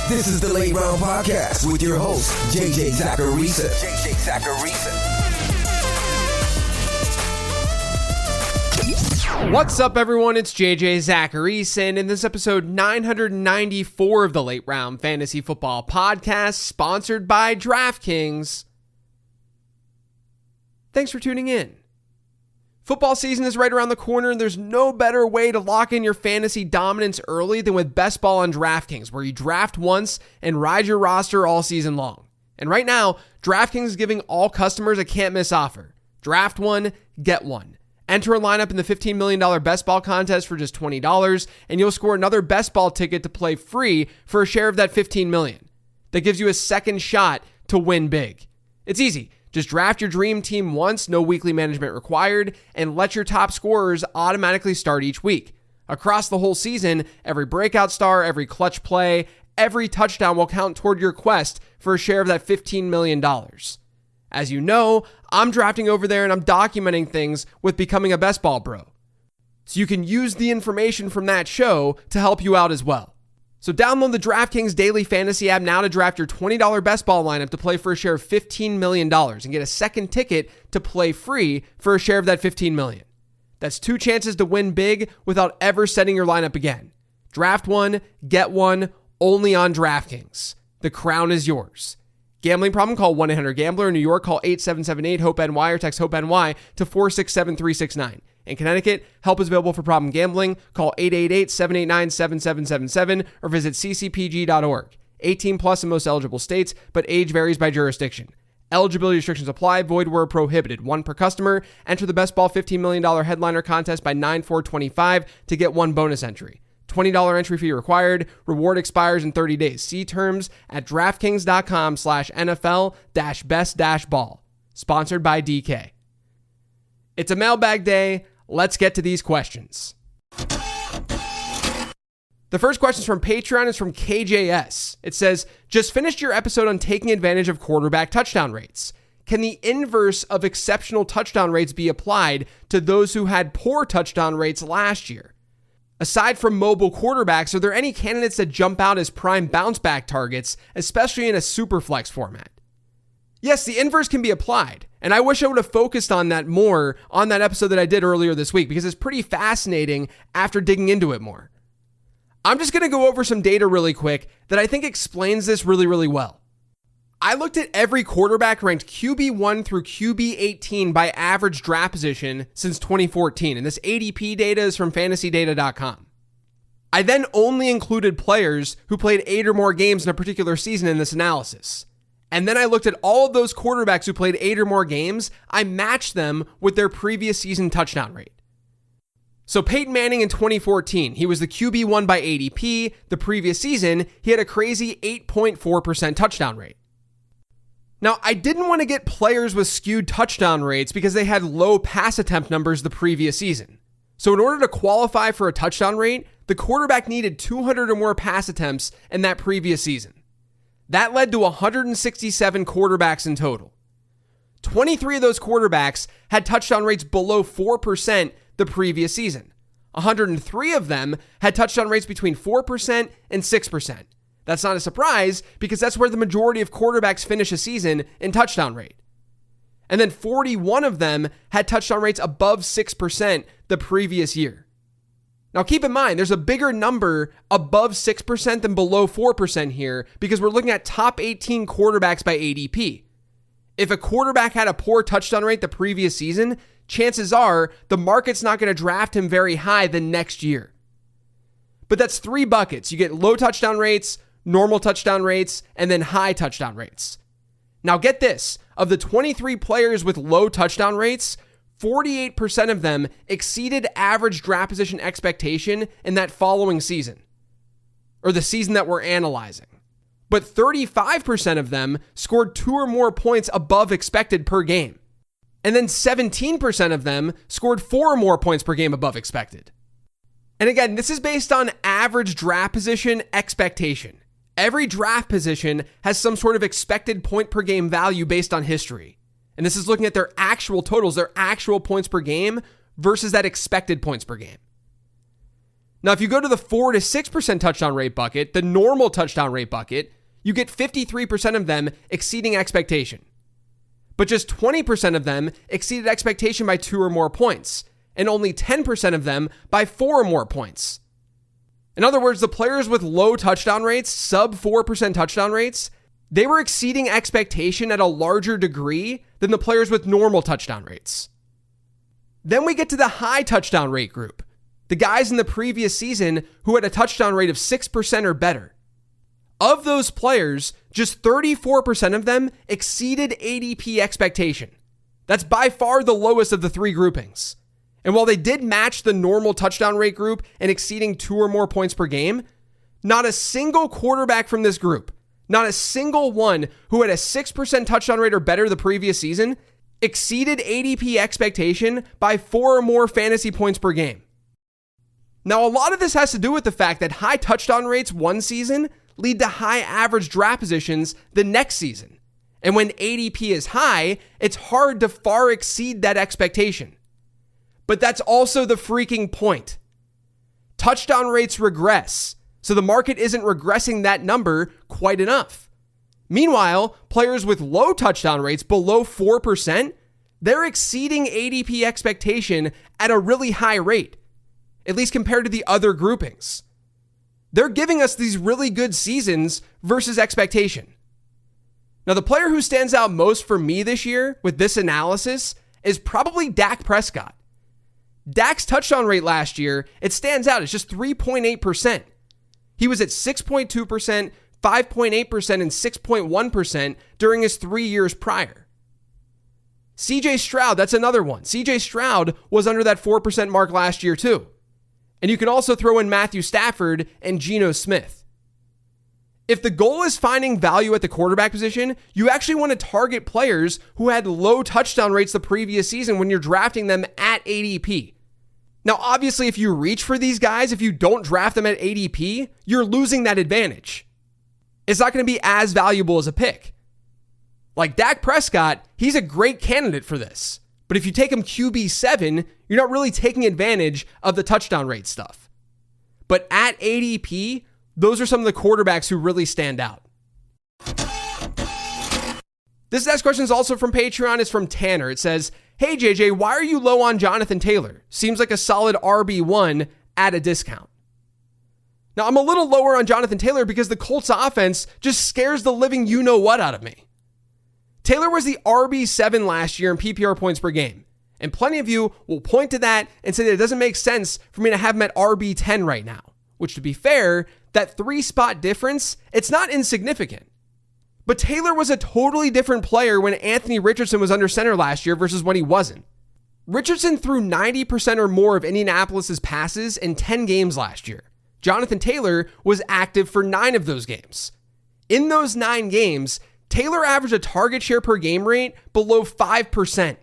This is the Late Round Podcast with your host, JJ Zacharisa. What's up, everyone? It's JJ Zacharisa, and in this episode 994 of the Late Round Fantasy Football Podcast, sponsored by DraftKings. Thanks for tuning in. Football season is right around the corner, and there's no better way to lock in your fantasy dominance early than with Best Ball on DraftKings, where you draft once and ride your roster all season long. And right now, DraftKings is giving all customers a can't-miss offer. Draft one, get one. Enter a lineup in the $15 million Best Ball contest for just $20, and you'll score another Best Ball ticket to play free for a share of that $15 million. That gives you a second shot to win big. It's easy. Just draft your dream team once, no weekly management required, and let your top scorers automatically start each week. Across the whole season, every breakout star, every clutch play, every touchdown will count toward your quest for a share of that $15 million. As you know, I'm drafting over there and I'm documenting things with becoming a Best Ball bro. So you can use the information from that show to help you out as well. So download the DraftKings Daily Fantasy app now to draft your $20 Best Ball lineup to play for a share of $15 million and get a second ticket to play free for a share of that $15 million. That's two chances to win big without ever setting your lineup again. Draft one, get one, only on DraftKings. The crown is yours. Gambling problem? Call 1-800-GAMBLER. In New York, call 877-8-HOPE-NY or text HOPE-NY to 467-369. In Connecticut, help is available for problem gambling. Call 888-789-7777 or visit ccpg.org. 18 plus in most eligible states, but age varies by jurisdiction. Eligibility restrictions apply. Void where prohibited. One per customer. Enter the Best Ball $15 million headliner contest by 9/4/25 to get one bonus entry. $20 entry fee required. Reward expires in 30 days. See terms at DraftKings.com/NFL-best-ball. Sponsored by DK. It's a mailbag day. Let's get to these questions. The first question is from Patreon. It's from KJS. It says, just finished your episode on taking advantage of quarterback touchdown rates. Can the inverse of exceptional touchdown rates be applied to those who had poor touchdown rates last year? Aside from mobile quarterbacks, are there any candidates that jump out as prime bounce back targets, especially in a super flex format? Yes, the inverse can be applied. And I wish I would have focused on that more on that episode that I did earlier this week, because it's pretty fascinating after digging into it more. I'm just going to go over some data really quick that I think explains this really, really well. I looked at every quarterback ranked QB1 through QB18 by average draft position since 2014, and this ADP data is from fantasydata.com. I then only included players who played 8 or more games in a particular season in this analysis. And then I looked at all of those quarterbacks who played 8 or more games. I matched them with their previous season touchdown rate. So Peyton Manning in 2014, he was the QB1 by ADP. The previous season, he had a crazy 8.4% touchdown rate. Now, I didn't want to get players with skewed touchdown rates because they had low pass attempt numbers the previous season. So in order to qualify for a touchdown rate, the quarterback needed 200 or more pass attempts in that previous season. That led to 167 quarterbacks in total. 23 of those quarterbacks had touchdown rates below 4% the previous season. 103 of them had touchdown rates between 4% and 6%. That's not a surprise because that's where the majority of quarterbacks finish a season in touchdown rate. And then 41 of them had touchdown rates above 6% the previous year. Now keep in mind, there's a bigger number above 6% than below 4% here because we're looking at top 18 quarterbacks by ADP. If a quarterback had a poor touchdown rate the previous season, chances are the market's not going to draft him very high the next year. But that's 3 buckets. You get low touchdown rates, normal touchdown rates, and then high touchdown rates. Now get this, of the 23 players with low touchdown rates, 48% of them exceeded average draft position expectation in that following season, or the season that we're analyzing. But 35% of them scored 2 or more points above expected per game. And then 17% of them scored 4 or more points per game above expected. And again, this is based on average draft position expectation. Every draft position has some sort of expected point per game value based on history. And this is looking at their actual totals, their actual points per game versus that expected points per game. Now, if you go to the 4 to 6% touchdown rate bucket, the normal touchdown rate bucket, you get 53% of them exceeding expectation. But just 20% of them exceeded expectation by 2 or more points, and only 10% of them by 4 or more points. In other words, the players with low touchdown rates, sub 4% touchdown rates, they were exceeding expectation at a larger degree than the players with normal touchdown rates. Then we get to the high touchdown rate group, the guys in the previous season who had a touchdown rate of 6% or better. Of those players, just 34% of them exceeded ADP expectation. That's by far the lowest of the 3 groupings. And while they did match the normal touchdown rate group in exceeding 2 or more points per game, not a single quarterback from this group, not a single one who had a 6% touchdown rate or better the previous season, exceeded ADP expectation by 4 or more fantasy points per game. Now, a lot of this has to do with the fact that high touchdown rates one season lead to high average draft positions the next season. And when ADP is high, it's hard to far exceed that expectation. But that's also the freaking point. Touchdown rates regress, so the market isn't regressing that number quite enough. Meanwhile, players with low touchdown rates below 4%, they're exceeding ADP expectation at a really high rate, at least compared to the other groupings. They're giving us these really good seasons versus expectation. Now, the player who stands out most for me this year with this analysis is probably Dak Prescott. Dak's touchdown rate last year, it stands out. It's just 3.8%. He was at 6.2%, 5.8%, and 6.1% during his 3 years prior. CJ Stroud, that's another one. CJ Stroud was under that 4% mark last year too. And you can also throw in Matthew Stafford and Geno Smith. If the goal is finding value at the quarterback position, you actually want to target players who had low touchdown rates the previous season when you're drafting them at ADP. Now, obviously, if you reach for these guys, if you don't draft them at ADP, you're losing that advantage. It's not going to be as valuable as a pick. Like Dak Prescott, he's a great candidate for this. But if you take him QB7, you're not really taking advantage of the touchdown rate stuff. But at ADP, those are some of the quarterbacks who really stand out. This next question is also from Patreon. It's from Tanner. It says, "Hey JJ, why are you low on Jonathan Taylor? Seems like a solid RB1 at a discount." Now, I'm a little lower on Jonathan Taylor because the Colts offense just scares the living you-know-what out of me. Taylor was the RB7 last year in PPR points per game. And plenty of you will point to that and say that it doesn't make sense for me to have him at RB10 right now. Which, to be fair, that 3-spot difference, it's not insignificant. But Taylor was a totally different player when Anthony Richardson was under center last year versus when he wasn't. Richardson threw 90% or more of Indianapolis's passes in 10 games last year. Jonathan Taylor was active for 9 of those games. In those 9 games, Taylor averaged a target share per game rate below 5%.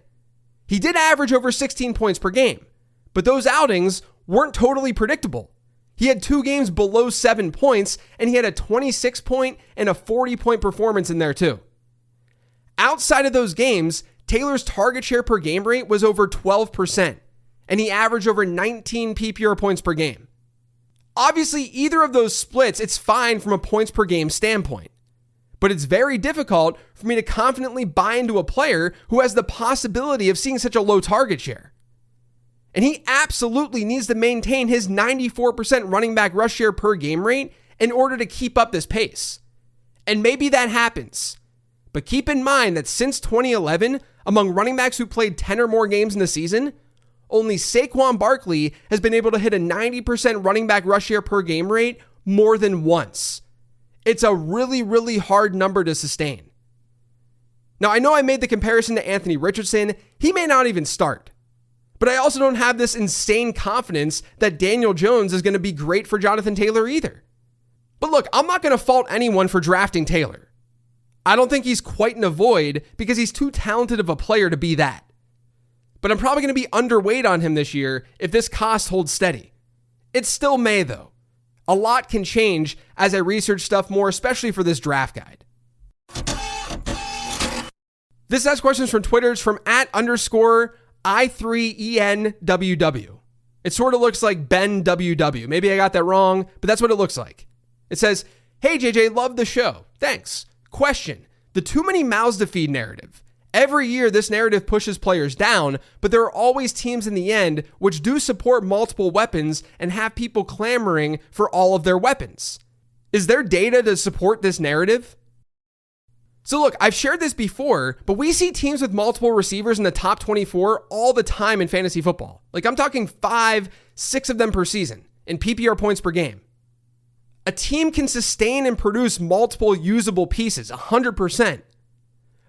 He did average over 16 points per game, but those outings weren't totally predictable. He had 2 games below 7 points, and he had a 26-point and a 40-point performance in there too. Outside of those games, Taylor's target share per game rate was over 12%, and he averaged over 19 PPR points per game. Obviously, either of those splits, it's fine from a points per game standpoint. But it's very difficult for me to confidently buy into a player who has the possibility of seeing such a low target share. And he absolutely needs to maintain his 94% running back rush share per game rate in order to keep up this pace. And maybe that happens. But keep in mind that since 2011, among running backs who played 10 or more games in the season, only Saquon Barkley has been able to hit a 90% running back rush share per game rate more than once. It's a really, really hard number to sustain. Now, I know I made the comparison to Anthony Richardson. He may not even start. But I also don't have this insane confidence that Daniel Jones is going to be great for Jonathan Taylor either. But look, I'm not going to fault anyone for drafting Taylor. I don't think he's quite in a void because he's too talented of a player to be that. But I'm probably going to be underweight on him this year if this cost holds steady. It still may, though. A lot can change as I research stuff more, especially for this draft guide. This next question is from Twitter. It's from @_I3ENWW. It sort of looks like Ben WW. Maybe I got that wrong, but that's what it looks like. It says, "Hey JJ, love the show. Thanks. Question, the too many mouths to feed narrative. Every year this narrative pushes players down, but there are always teams in the end which do support multiple weapons and have people clamoring for all of their weapons. Is there data to support this narrative?" So look, I've shared this before, but we see teams with multiple receivers in the top 24 all the time in fantasy football. Like I'm talking 5, 6 of them per season in PPR points per game. A team can sustain and produce multiple usable pieces, 100%.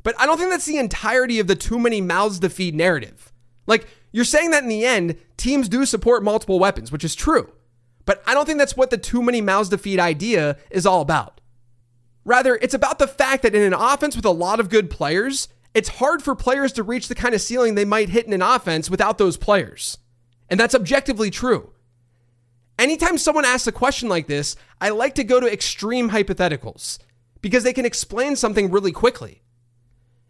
But I don't think that's the entirety of the too many mouths to feed narrative. Like, you're saying that in the end, teams do support multiple weapons, which is true. But I don't think that's what the too many mouths to feed idea is all about. Rather, it's about the fact that in an offense with a lot of good players, it's hard for players to reach the kind of ceiling they might hit in an offense without those players. And that's objectively true. Anytime someone asks a question like this, I like to go to extreme hypotheticals because they can explain something really quickly.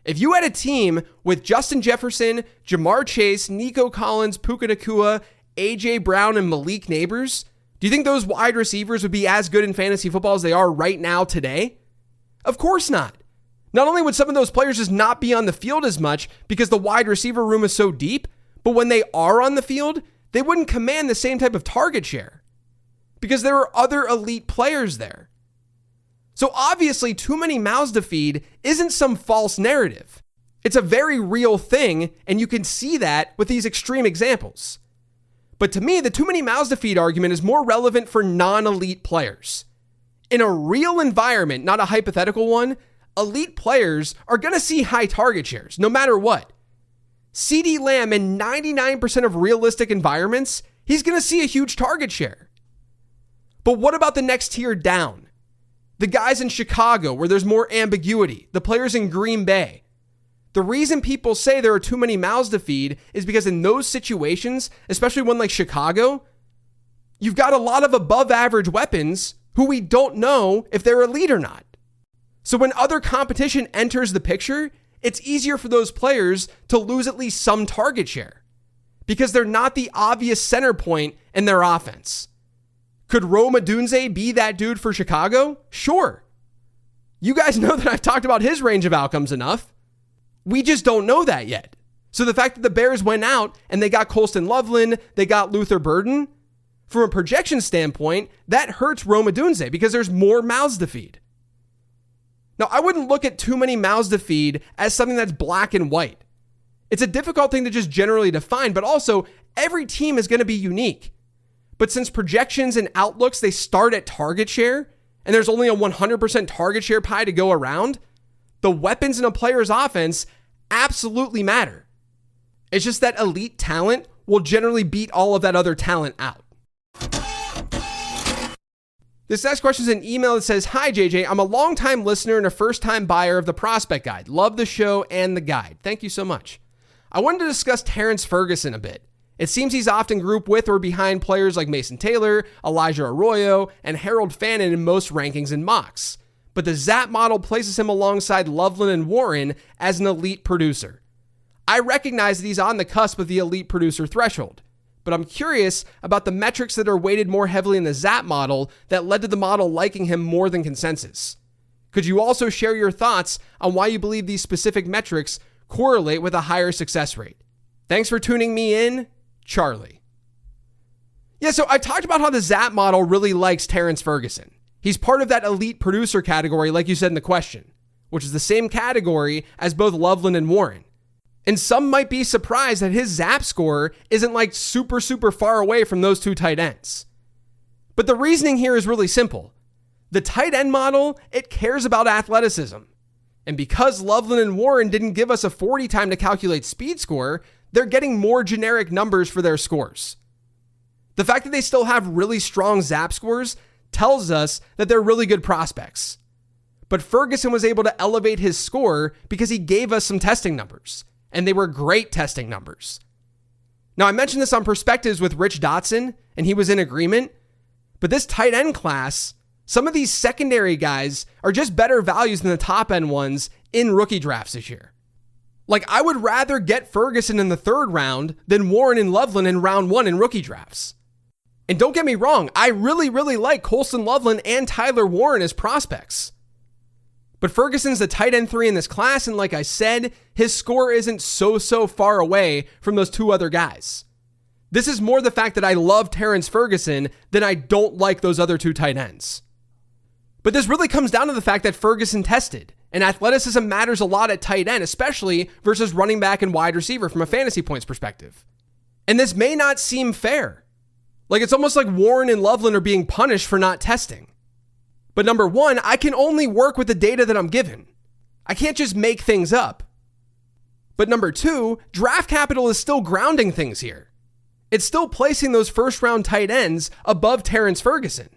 If you had a team with Justin Jefferson, Jamar Chase, Nico Collins, Puka Nacua, AJ Brown, and Malik Neighbors, do you think those wide receivers would be as good in fantasy football as they are right now today? Of course not. Not only would some of those players just not be on the field as much because the wide receiver room is so deep, but when they are on the field, they wouldn't command the same type of target share because there are other elite players there. So obviously, too many mouths to feed isn't some false narrative. It's a very real thing, and you can see that with these extreme examples. But to me, the too many mouths to feed argument is more relevant for non-elite players. In a real environment, not a hypothetical one, elite players are going to see high target shares, no matter what. CeeDee Lamb in 99% of realistic environments, he's going to see a huge target share. But what about the next tier down? The guys in Chicago where there's more ambiguity, the players in Green Bay. The reason people say there are too many mouths to feed is because in those situations, especially one like Chicago, you've got a lot of above average weapons who we don't know if they're elite or not. So when other competition enters the picture, it's easier for those players to lose at least some target share because they're not the obvious center point in their offense. Could Rome Odunze be that dude for Chicago? Sure. You guys know that I've talked about his range of outcomes enough. We just don't know that yet. So the fact that the Bears went out and they got Colston Loveland, they got Luther Burden, from a projection standpoint, that hurts Rome Odunze because there's more mouths to feed. Now, I wouldn't look at too many mouths to feed as something that's black and white. It's a difficult thing to just generally define, but also every team is going to be unique. But since projections and outlooks, they start at target share, and there's only a 100% target share pie to go around, the weapons in a player's offense absolutely matter. It's just that elite talent will generally beat all of that other talent out. This next question is an email that says, "Hi JJ, I'm a longtime listener and a first-time buyer of the Prospect Guide. Love the show and the guide. Thank you so much. I wanted to discuss Terrence Ferguson a bit. It seems he's often grouped with or behind players like Mason Taylor, Elijah Arroyo, and Harold Fannin in most rankings and mocks. But the ZAP model places him alongside Loveland and Warren as an elite producer. I recognize that he's on the cusp of the elite producer threshold, but I'm curious about the metrics that are weighted more heavily in the ZAP model that led to the model liking him more than consensus. Could you also share your thoughts on why you believe these specific metrics correlate with a higher success rate? Thanks for tuning me in, Charlie." Yeah, so I talked about how the ZAP model really likes Terrence Ferguson. He's part of that elite producer category, like you said in the question, which is the same category as both Loveland and Warren. And some might be surprised that his ZAP score isn't like super far away from those two tight ends. But the reasoning here is really simple. The tight end model, it cares about athleticism. And because Loveland and Warren didn't give us a 40 time to calculate speed score, they're getting more generic numbers for their scores. The fact that they still have really strong ZAP scores tells us that they're really good prospects. But Ferguson was able to elevate his score because he gave us some testing numbers, and they were great testing numbers. Now, I mentioned this on Perspectives with Rich Dotson, and he was in agreement, but this tight end class, some of these secondary guys are just better values than the top end ones in rookie drafts this year. Like, I would rather get Ferguson in the third round than Warren and Loveland in round 1 in rookie drafts. And don't get me wrong, I really, really like Colston Loveland and Tyler Warren as prospects. But Ferguson's the tight end 3 in this class, and like I said, his score isn't so far away from those 2 other guys. This is more the fact that I love Terrence Ferguson than I don't like those other 2 tight ends. But this really comes down to the fact that Ferguson tested, and athleticism matters a lot at tight end, especially versus running back and wide receiver from a fantasy points perspective. And this may not seem fair. Like, it's almost like Warren and Loveland are being punished for not testing. But number 1, I can only work with the data that I'm given. I can't just make things up. But number 2, draft capital is still grounding things here. It's still placing those first round tight ends above Terrence Ferguson.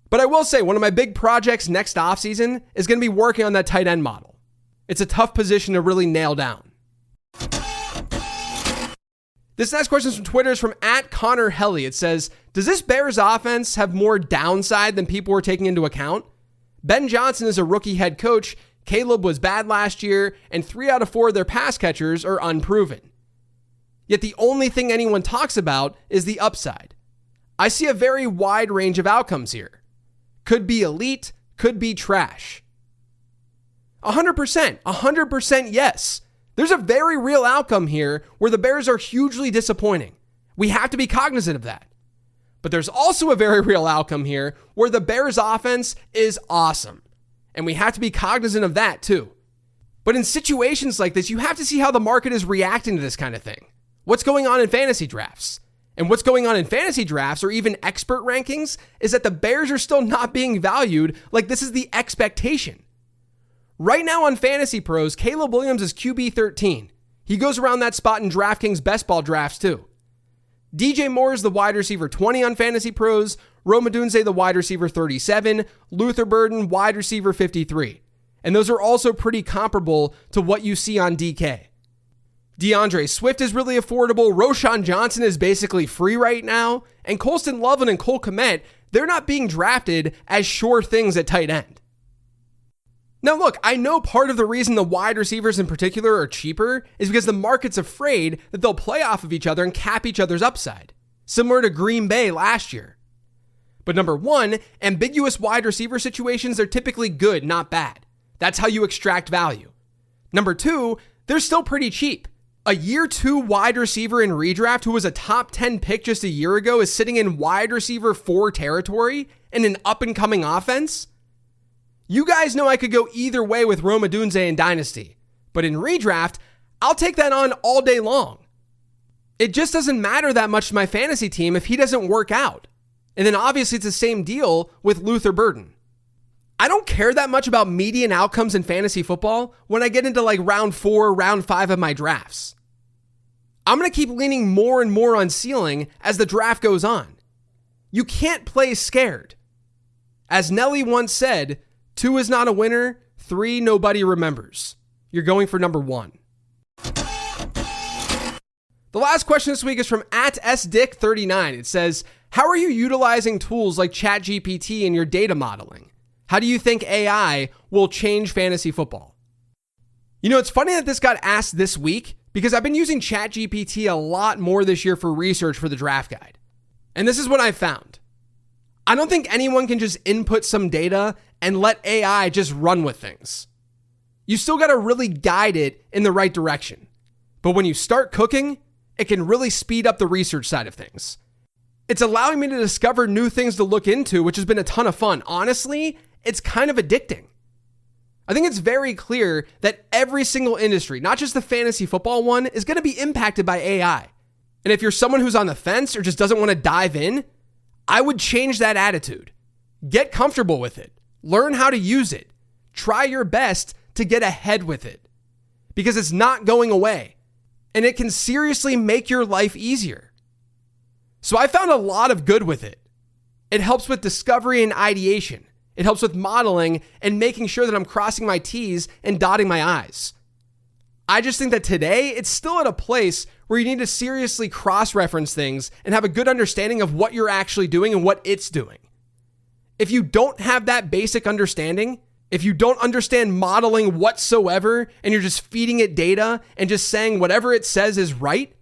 But I will say, one of my big projects next offseason is going to be working on that tight end model. It's a tough position to really nail down. This next question is from Twitter, is from @ConnorHelly. It says, does this Bears offense have more downside than people were taking into account? Ben Johnson is a rookie head coach, Caleb was bad last year, and 3 out of 4 of their pass catchers are unproven. Yet the only thing anyone talks about is the upside. I see a very wide range of outcomes here. Could be elite, could be trash. 100% yes. There's a very real outcome here where the Bears are hugely disappointing. We have to be cognizant of that. But there's also a very real outcome here where the Bears offense is awesome. And we have to be cognizant of that too. But in situations like this, you have to see how the market is reacting to this kind of thing. What's going on in fantasy drafts? And what's going on in fantasy drafts or even expert rankings is that the Bears are still not being valued like this is the expectation. Right now on Fantasy Pros, Caleb Williams is QB 13. He goes around that spot in DraftKings best ball drafts too. DJ Moore is the wide receiver 20 on Fantasy Pros, Rome Odunze the wide receiver 37, Luther Burden wide receiver 53. And those are also pretty comparable to what you see on DK. DeAndre Swift is really affordable. Roschon Johnson is basically free right now. And Colston Loveland and Cole Kmet, they're not being drafted as sure things at tight end. Now look, I know part of the reason the wide receivers in particular are cheaper is because the market's afraid that they'll play off of each other and cap each other's upside, similar to Green Bay last year. But number 1, ambiguous wide receiver situations are typically good, not bad. That's how you extract value. Number 2, they're still pretty cheap. A year 2 wide receiver in redraft who was a top 10 pick just a year ago is sitting in wide receiver 4 territory in an up-and-coming offense? You guys know I could go either way with Rome Odunze in Dynasty, but in redraft, I'll take that on all day long. It just doesn't matter that much to my fantasy team if he doesn't work out. And then obviously it's the same deal with Luther Burden. I don't care that much about median outcomes in fantasy football when I get into like round 4, round 5 of my drafts. I'm going to keep leaning more and more on ceiling as the draft goes on. You can't play scared. As Nelly once said, 2 is not a winner, 3 nobody remembers. You're going for number 1. The last question this week is from @SDick39. It says, how are you utilizing tools like ChatGPT in your data modeling? How do you think AI will change fantasy football? You know, it's funny that this got asked this week because I've been using ChatGPT a lot more this year for research for the draft guide. And this is what I found. I don't think anyone can just input some data and let AI just run with things. You still got to really guide it in the right direction. But when you start cooking, it can really speed up the research side of things. It's allowing me to discover new things to look into, which has been a ton of fun. Honestly, it's kind of addicting. I think it's very clear that every single industry, not just the fantasy football one, is going to be impacted by AI. And if you're someone who's on the fence or just doesn't want to dive in, I would change that attitude. Get comfortable with it. Learn how to use it. Try your best to get ahead with it because it's not going away and it can seriously make your life easier. So I found a lot of good with it. It helps with discovery and ideation. It helps with modeling and making sure that I'm crossing my T's and dotting my I's. I just think that today it's still at a place where you need to seriously cross-reference things and have a good understanding of what you're actually doing and what it's doing. If you don't have that basic understanding, If you don't understand modeling whatsoever and you're just feeding it data and just saying whatever it says is right,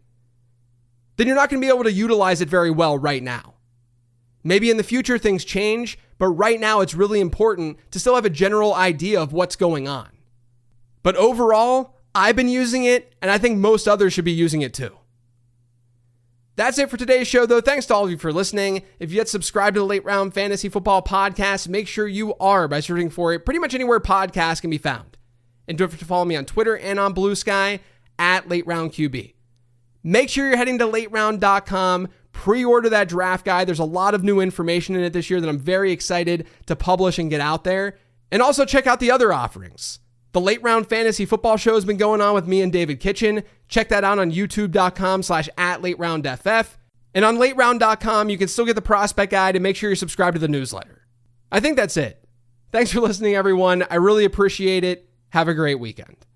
then you're not going to be able to utilize it very well right now. Maybe in the future things change, but right now it's really important to still have a general idea of what's going on. But overall, I've been using it, and I think most others should be using it too. That's it for today's show, though. Thanks to all of you for listening. If you yet subscribe to the Late Round Fantasy Football Podcast, make sure you are by searching for it pretty much anywhere podcasts can be found. And don't forget to follow me on Twitter and on Blue Sky at Late Round QB. Make sure you're heading to lateround.com. Pre-order that draft guide. There's a lot of new information in it this year that I'm very excited to publish and get out there. And also check out the other offerings. The Late Round Fantasy Football Show has been going on with me and David Kitchen. Check that out on youtube.com/@LateRoundFF. And on LateRound.com, you can still get the prospect guide and make sure you're subscribed to the newsletter. I think that's it. Thanks for listening, everyone. I really appreciate it. Have a great weekend.